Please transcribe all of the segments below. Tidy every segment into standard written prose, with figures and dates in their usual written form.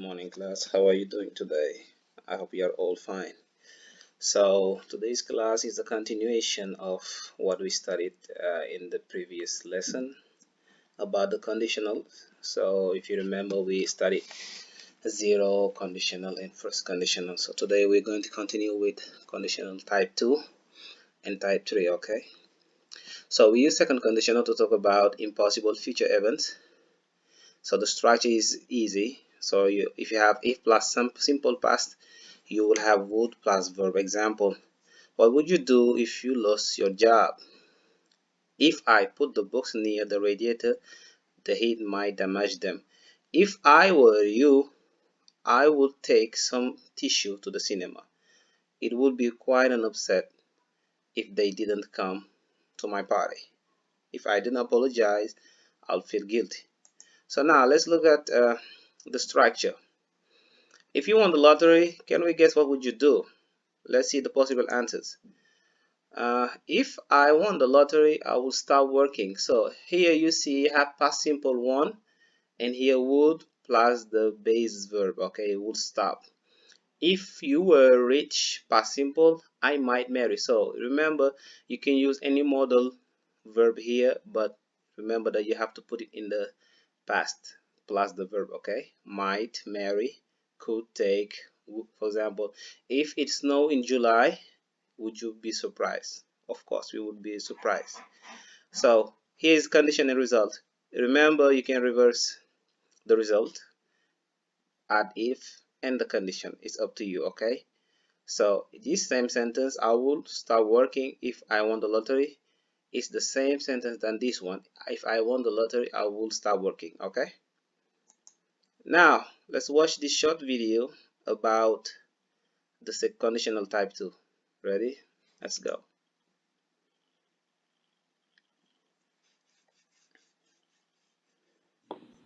morning, class. How are you doing today? I hope you are all fine. So, today's class is a continuation of what we studied in the previous lesson about the conditional. So, if you remember, we studied zero conditional and first conditional. So, today we're going to continue with conditional type 2 and type 3, okay? So, we use second conditional to talk about impossible future events. So the structure is easy. So if you have if plus some simple past, you will have would plus verb. Example, what would you do if you lost your job? If I put the books near the radiator, the heat might damage them. If I were you, I would take some tissue to the cinema. It would be quite an upset if they didn't come to my party. If I didn't apologize, I'll feel guilty. So now let's look at the structure. If you won the lottery, can we guess what would you do? Let's see the possible answers. If I won the lottery, I will start working. So here you see you have past simple won, and here would plus the base verb. Okay, would stop. If you were rich, past simple, I might marry. So remember, you can use any modal verb here, but remember that you have to put it in the past plus the verb. Okay, might, marry, could, take. For example, if it snow in July, would you be surprised? Of course we would be surprised. So here's condition and result. Remember, you can reverse the result, add if, and the condition. It's up to you. Okay, so this same sentence, I will start working if I won the lottery, is the same sentence than this one. If I won the lottery, I will start working. Okay, now let's watch this short video about the conditional type 2. Ready? Let's go.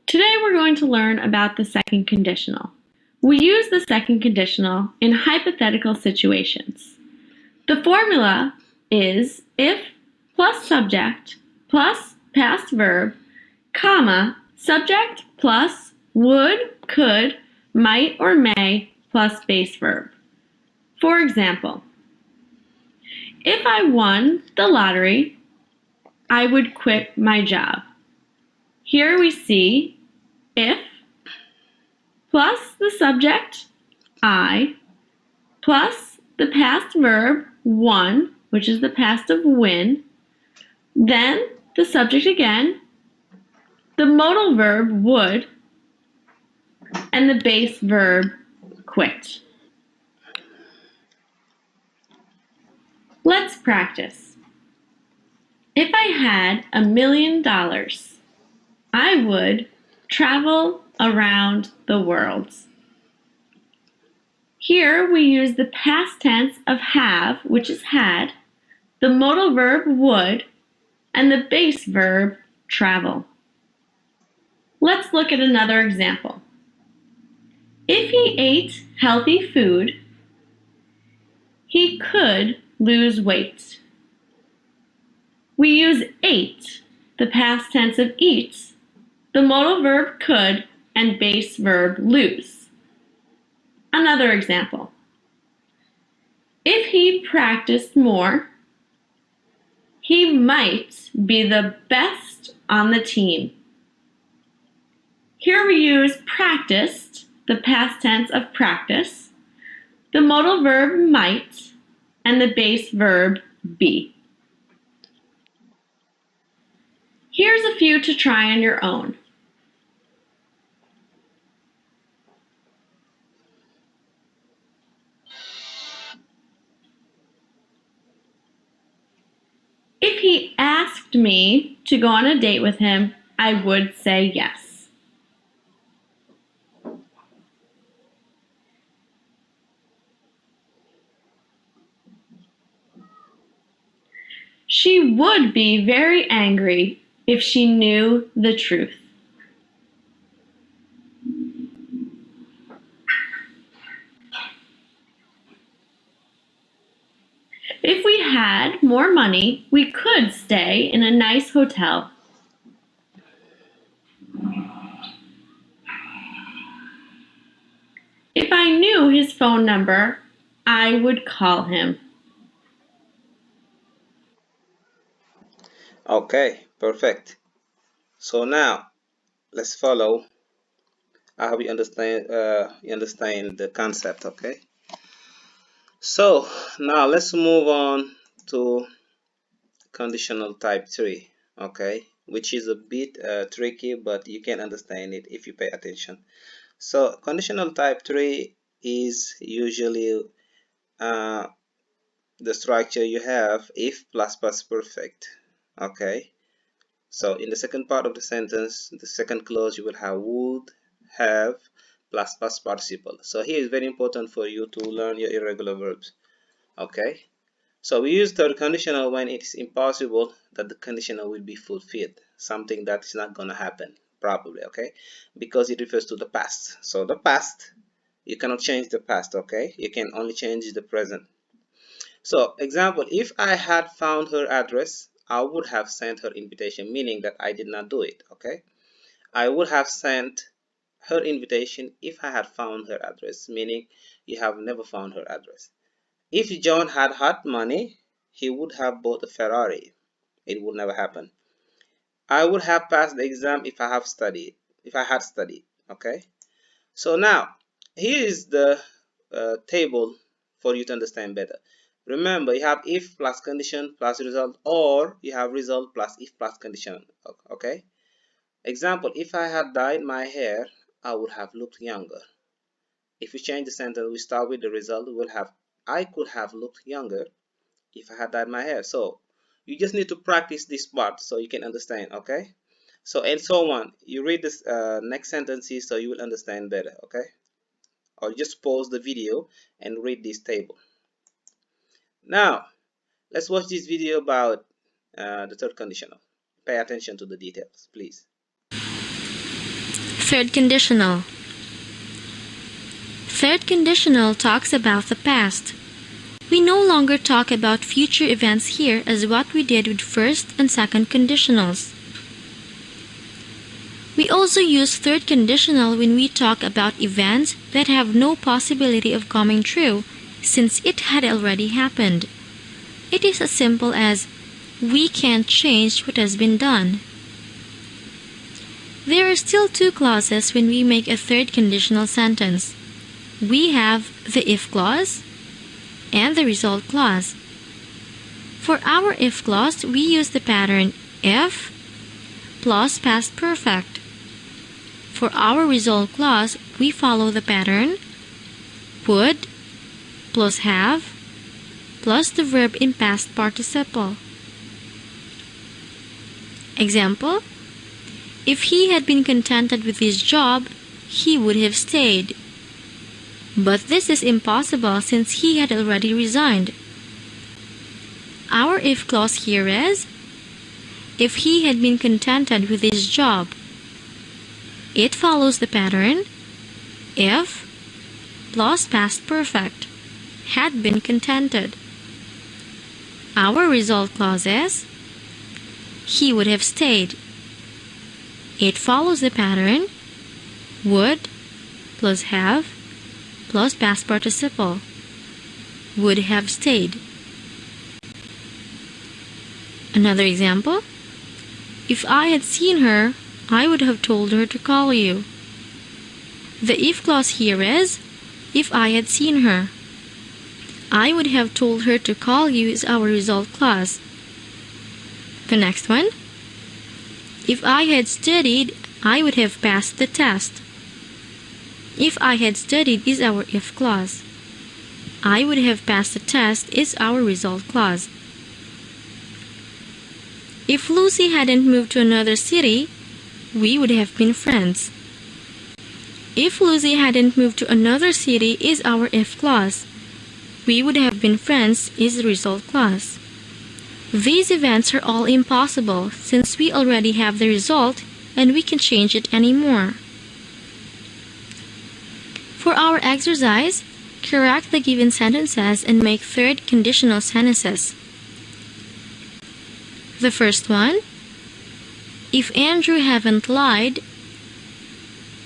Today we're going to learn about the second conditional. We use the second conditional in hypothetical situations. The formula is if plus subject plus past verb, comma, subject plus would, could, might, or may plus base verb. For example, if I won the lottery, I would quit my job. Here we see if plus the subject, I, plus the past verb, won, which is the past of win, then the subject again, the modal verb, would, and the base verb, quit. Let's practice. If I had $1 million, I would travel around the world. Here we use the past tense of have, which is had, the modal verb would, and the base verb travel. Let's look at another example. If he ate healthy food, he could lose weight. We use ate, the past tense of eat, the modal verb could, and base verb lose. Another example. If he practiced more, he might be the best on the team. Here we use practiced, the past tense of practice, the modal verb might, and the base verb be. Here's a few to try on your own. If he asked me to go on a date with him, I would say yes. She would be very angry if she knew the truth. If we had more money, we could stay in a nice hotel. knew his phone number, I would call him. Okay, perfect. So now let's follow. I hope you understand the concept, okay? So now let's move on to conditional type 3, okay? Which is a bit tricky, but you can understand it if you pay attention. So conditional type 3 is usually uh, the structure you have if plus plus perfect, okay? So in the second part of the sentence, the second clause, you will have would, have, plus past participle. So here is very important for you to learn your irregular verbs. Okay. So we use third conditional when it is impossible that the conditional will be fulfilled. Something that is not gonna happen, probably, okay? Because it refers to the past. So the past, you cannot change the past, okay? You can only change the present. So, example, if I had found her address, I would have sent her invitation, meaning that I did not do it, okay? I would have sent her invitation if I had found her address, meaning you have never found her address. If John had money, he would have bought a Ferrari. It would never happen. I would have passed the exam if I had studied, okay? So now, here is the table for you to understand better. Remember, you have if plus condition plus result, or you have result plus if plus condition, okay? Example, if I had dyed my hair, I would have looked younger. If we change the sentence, we start with the result, we will have I could have looked younger if I had dyed my hair. So you just need to practice this part so you can understand, okay? So and so on. You read this next sentences so you will understand better, okay? Or just pause the video and read this table. Now, let's watch this video about the third conditional. Pay attention to the details, please. Third conditional. Third conditional talks about the past. We no longer talk about future events here as what we did with first and second conditionals. We also use third conditional when we talk about events that have no possibility of coming true since it had already happened. It is as simple as, we can't change what has been done. There are still two clauses when we make a third conditional sentence. We have the if clause and the result clause. For our if clause, we use the pattern if plus past perfect. For our result clause, we follow the pattern would plus have plus the verb in past participle. Example, if he had been contented with his job, he would have stayed. But this is impossible since he had already resigned. Our if clause here is, if he had been contented with his job. It follows the pattern if plus past perfect, had been contented. Our result clause is, he would have stayed. It follows the pattern would plus have plus past participle, would have stayed. Another example, if I had seen her, I would have told her to call you. The if clause here is, if I had seen her. I would have told her to call you is our result clause. The next one, if I had studied, I would have passed the test. If I had studied is our if clause. I would have passed the test is our result clause. If Lucy hadn't moved to another city, we would have been friends. If Lucy hadn't moved to another city is our if clause. We would have been friends is the result clause. These events are all impossible since we already have the result and we can change it anymore. For our exercise, correct the given sentences and make third conditional sentences. The first one, if Andrew hadn't lied,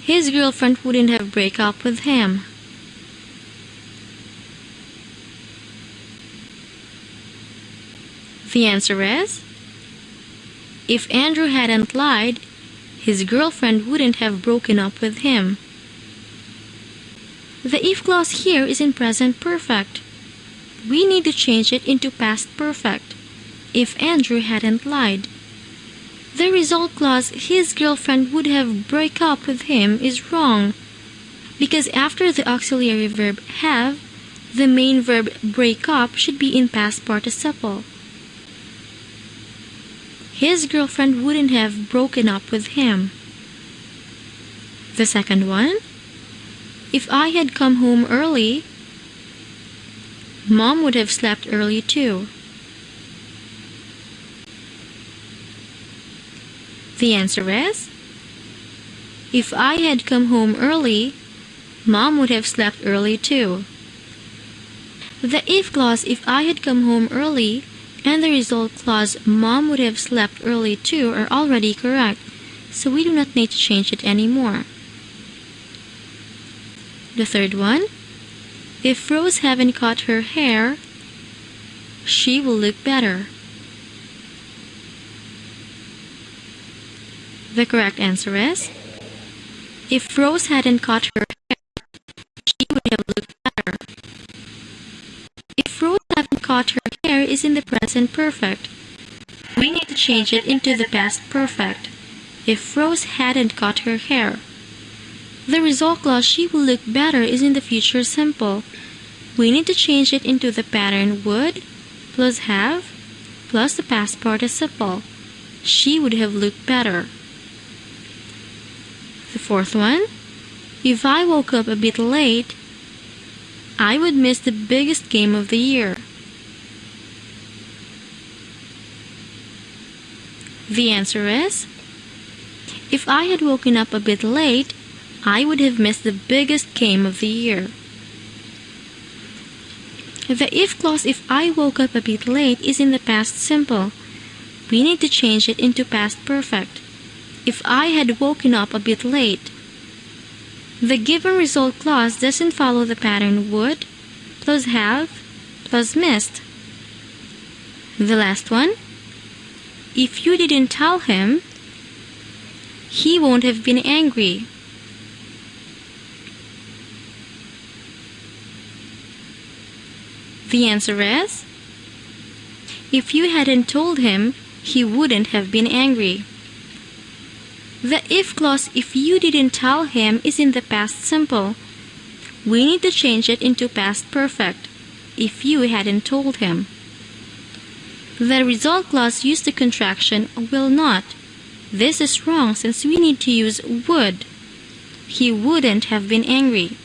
his girlfriend wouldn't have break up with him. The answer is, if Andrew hadn't lied, his girlfriend wouldn't have broken up with him. The if clause here is in present perfect. We need to change it into past perfect. If Andrew hadn't lied. The result clause, his girlfriend would have break up with him, is wrong, because after the auxiliary verb have, the main verb break up should be in past participle. His girlfriend wouldn't have broken up with him. The second one, if I had come home early, Mom would have slept early too. The answer is, if I had come home early, Mom would have slept early too. The if clause, if I had come home early, and the result clause, Mom would have slept early too, are already correct, so we do not need to change it anymore. The third one, if Rose hadn't cut her hair, she will look better. The correct answer is, if Rose hadn't cut her hair, she would have looked better. If Rose hadn't cut her hair is in the present perfect. We need to change it into the past perfect. If Rose hadn't cut her hair. The result clause, she will look better, is in the future simple. We need to change it into the pattern would plus have plus the past participle. She would have looked better. The fourth one, if I woke up a bit late, I would miss the biggest game of the year. The answer is, if I had woken up a bit late, I would have missed the biggest game of the year. The if clause, if I woke up a bit late, is in the past simple. We need to change it into past perfect. If I had woken up a bit late. The given result clause doesn't follow the pattern would plus have plus missed. The last one, if you didn't tell him, he won't have been angry. The answer is, if you hadn't told him, he wouldn't have been angry. The if clause, if you didn't tell him, is in the past simple. We need to change it into past perfect. If you hadn't told him. The result clause used the contraction will not. This is wrong since we need to use would. He wouldn't have been angry.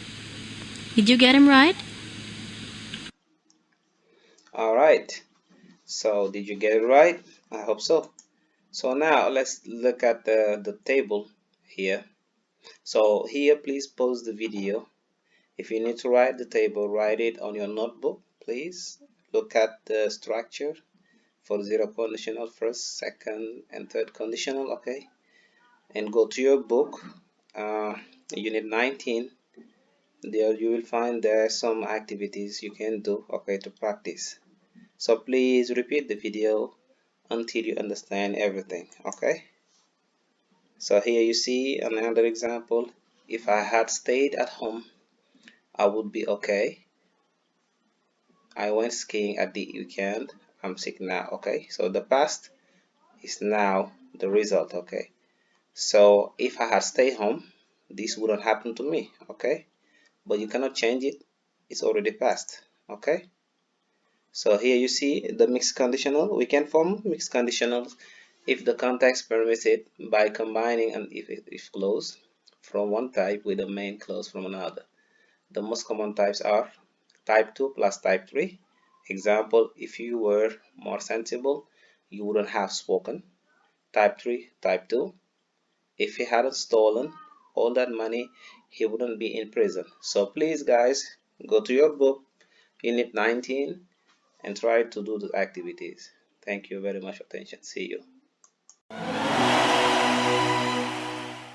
Did you get him right? Alright, so did you get it right? I hope so. So now let's look at the table here. So here, please pause the video. If you need to write the table, write it on your notebook, please. Look at the structure for zero conditional, first, second, and third conditional, okay? And go to your book, unit 19. There you will find there are some activities you can do, okay, to practice. So please repeat the video until you understand everything, okay? So here you see another example. If I had stayed at home, I would be okay. I went skiing at the weekend. I'm sick now, okay? So the past is now the result, okay? So if I had stayed home, this wouldn't happen to me, okay? But you cannot change it. It's already past, okay? So here you see the mixed conditional. We can form mixed conditionals if the context permits it by combining an if clause from one type with a main clause from another. The most common types are type 2 plus type 3. Example, if you were more sensible, you wouldn't have spoken. Type 3, type 2. If he hadn't stolen all that money, he wouldn't be in prison. So please guys, go to your book, unit 19, and try to do the activities. Thank you very much for attention. See you.